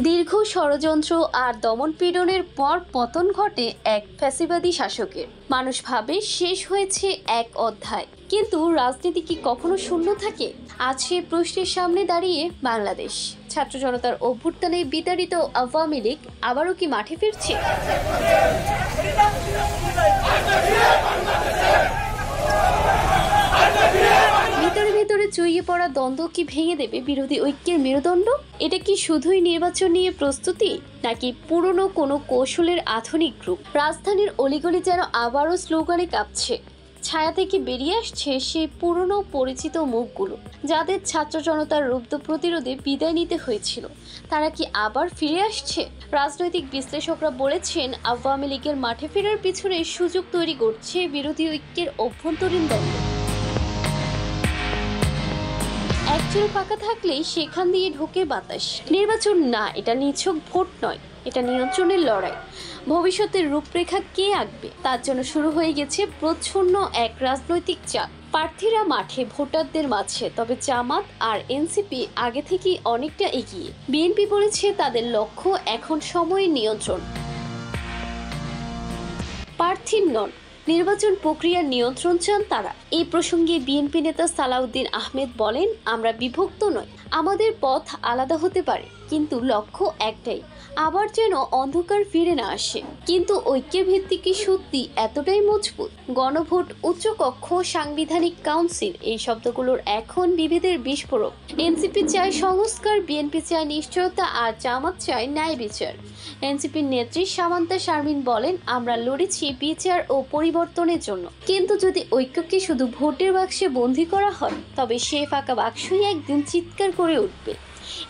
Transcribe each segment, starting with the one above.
দীর্ঘ ষড়যন্ত্র আর দমনপীড়নের পর পতন ঘটে এক ফ্যাসিবাদী শাসকের। মানুষ ভাবে শেষ হয়েছে এক অধ্যায়, কিন্তু রাজনীতি কি কখনো শূন্য থাকে? আজ সেই প্রশ্নের সামনে দাঁড়িয়ে বাংলাদেশ। ছাত্র জনতার অভ্যুত্থানে বিতাড়িত আওয়ামী লীগ আবারও কি মাঠে ফিরছে? ভেতরে চুইয়ে পড়া দ্বন্দ্ব কি ভেঙে দেবে বিরোধী ঐক্যের মেরুদণ্ড? এটা কি শুধুই নির্বাচন নিয়ে প্রস্তুতি, নাকি পুরনো কোনো কৌশলের আধুনিক রূপ? রাজধানীর অলিগলি যেন আবারও স্লোগানে কাঁপছে। ছায়া থেকে বেরিয়ে আসছে সেই পুরনো পরিচিত মুখগুলো, যাদের ছাত্র জনতার রুদ্ধ প্রতিরোধে বিদায় নিতে হয়েছিল। তারা কি আবার ফিরে আসছে? রাজনৈতিক বিশ্লেষকরা বলেছেন, আওয়ামী লীগের মাঠে ফেরার পিছনে সুযোগ তৈরি করছে বিরোধী ঐক্যের অভ্যন্তরীণ দ্বন্দ্ব। একচুল ফাঁকা থাকলেই সেখান দিয়ে ঢোকে বাতাস। নির্বাচন না, এটা নিছক ভোট নয়, এটা নিয়ন্ত্রণের লড়াই। ভবিষ্যতের রূপরেখা কে আঁকবে তার জন্য শুরু হয়ে গেছে প্রচ্ছন্ন এক রাজনৈতিক চাপ। প্রার্থীরা মাঠে, ভোটারদের মাঝে। তবে জামাত আর এনসিপি আগে থেকেই অনেকটা এগিয়ে। বিএনপি বলেছে তাদের লক্ষ্য এখন সময়ের নিয়ন্ত্রণ, প্রার্থীর নন। নির্বাচন প্রক্রিয়ার নিয়ন্ত্রণ চান তারা। এই প্রসঙ্গে বিএনপি নেতা সালাউদ্দিন আহমেদ বলেন, আমরা বিভক্ত নই, আমাদের পথ আলাদা হতে পারে, কিন্তু লক্ষ্য একটাই, আবার যেন অন্ধকার ফিরে না আসে। কিন্তু ঐক্যের ভিত্তি কি সত্যি এতটাই মজবুত? গণভোট, উচ্চকক্ষ, সাংবিধানিক কাউন্সিল, এই শব্দগুলোর এখন বিভেদের বিস্ফোরক। এনসিপি চায় সংস্কার, বিএনপি চায় নিশ্চয়তা, আর জামাত চায় ন্যায় বিচার। এনসিপির নেত্রী সামান্তা শারমিন বলেন, আমরা লড়েছি বিচার ও পরিবর্তনের জন্য, কিন্তু যদি ঐক্যকে শুধু ভোটের বাক্সে বন্দী করা হয়, তবে সে ফাঁকা বাক্সই একদিন চিৎকার করে উঠবে।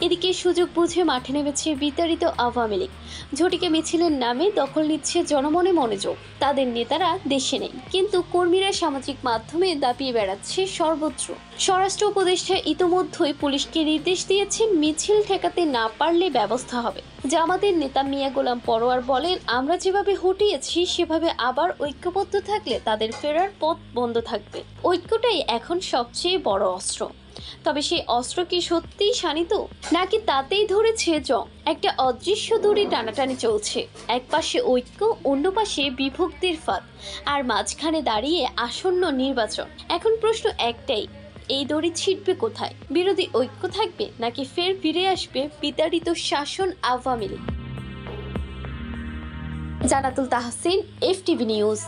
এদিকে সুযোগ বুঝে মাঠে নেমেছে বিতাড়িত আওয়ামী লীগ। ঝটিকা মিছিলের নামে দখল নিচ্ছে জনমনে মনোযোগ। তাদের নেতারা দেশে নেই, কিন্তু কর্মীরা সামাজিক মাধ্যমে দাপিয়ে বেড়াচ্ছে সর্বত্র। স্বরাষ্ট্র উপদেষ্টা ইতোমধ্যেই পুলিশকে নির্দেশ দিয়েছেন, মিছিল ঠেকাতে না পারলে ব্যবস্থা হবে। জামাতের নেতা মিয়া গোলাম পরোয়ার বলেন, আমরা যেভাবে হটিয়েছি সেভাবে আবার ঐক্যবদ্ধ থাকলে তাদের ফেরার পথ বন্ধ থাকবে। ঐক্যটাই এখন সবচেয়ে বড় অস্ত্র। তবে সেই অস্ত্র কি সত্যিই শানিত, নাকি তাতেই ধরেছে জং? একটা অদৃশ্য দড়ি টানাটানি চলছে। এক পাশে ঐক্য, অন্য পাশে বিভক্তির ফাঁদ, আর মাঝখানে দাঁড়িয়ে আসন্ন নির্বাচন। এখন প্রশ্ন একটাই, এই দড়ি ছিটবে কোথায়? বিরোধী ঐক্য থাকবে, নাকি ফের ফিরে আসবে বিতাড়িত শাসন আওয়ামী লীগ? জান্নাতুল তাহসিন, FTV নিউজ।